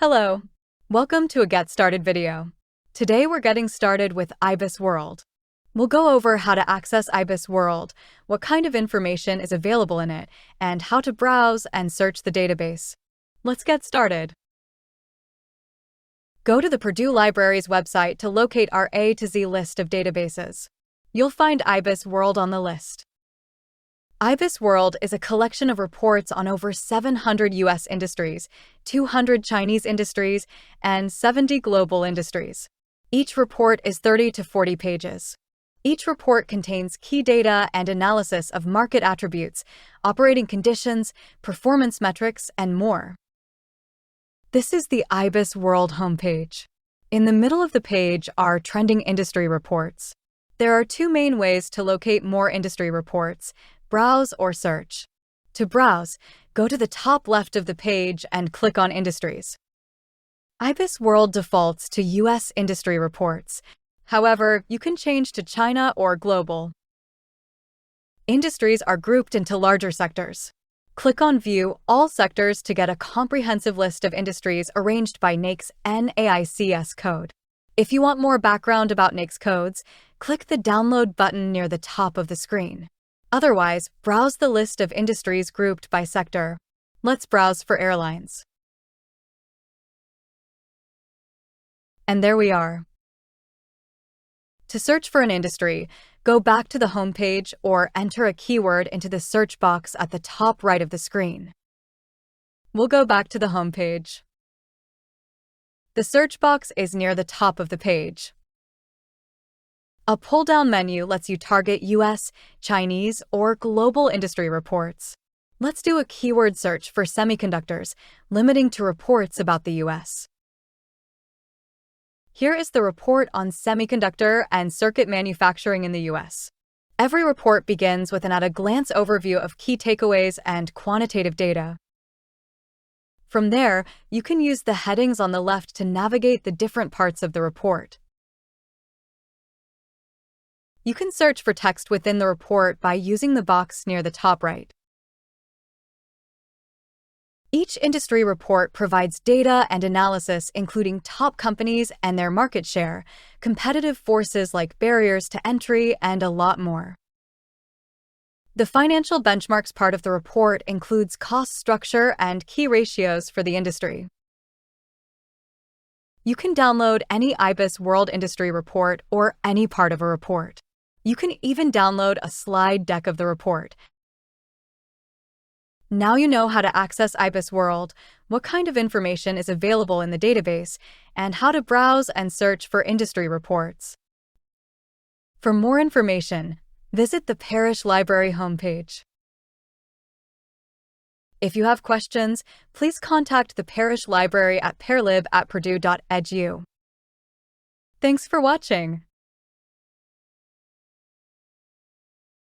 Hello. Welcome to a Get Started video. Today we're getting started with IBISWorld. We'll go over how to access IBISWorld, what kind of information is available in it, and how to browse and search the database. Let's get started. Go to the Purdue Library's website to locate our A to Z list of databases. You'll find IBISWorld on the list. IBISWorld is a collection of reports on over 700 U.S. industries, 200 Chinese industries, and 70 global industries. Each report is 30 to 40 pages. Each report contains key data and analysis of market attributes, operating conditions, performance metrics, and more. This is the IBISWorld homepage. In the middle of the page are trending industry reports. There are two main ways to locate more industry reports: browse or search. To browse, go to the top left of the page and click on Industries. IBISWorld defaults to U.S. industry reports. However, you can change to China or global. Industries are grouped into larger sectors. Click on View All Sectors to get a comprehensive list of industries arranged by NAICS NAICS code. If you want more background about NAICS codes, click the Download button near the top of the screen. Otherwise, browse the list of industries grouped by sector. Let's browse for airlines. And there we are. To search for an industry, go back to the home page or enter a keyword into the search box at the top right of the screen. We'll go back to the home page. The search box is near the top of the page. A pull-down menu lets you target U.S., Chinese, or global industry reports. Let's do a keyword search for semiconductors, limiting to reports about the U.S. Here is the report on semiconductor and circuit manufacturing in the U.S. Every report begins with an at-a-glance overview of key takeaways and quantitative data. From there, you can use the headings on the left to navigate the different parts of the report. You can search for text within the report by using the box near the top right. Each industry report provides data and analysis including top companies and their market share, competitive forces like barriers to entry, and a lot more. The financial benchmarks part of the report includes cost structure and key ratios for the industry. You can download any IBISWorld industry report or any part of a report. You can even download a slide deck of the report. Now you know how to access IBISWorld, what kind of information is available in the database, and how to browse and search for industry reports. For more information, visit the Parish Library homepage. If you have questions, please contact the Parish Library at parlib@purdue.edu. Thanks for watching.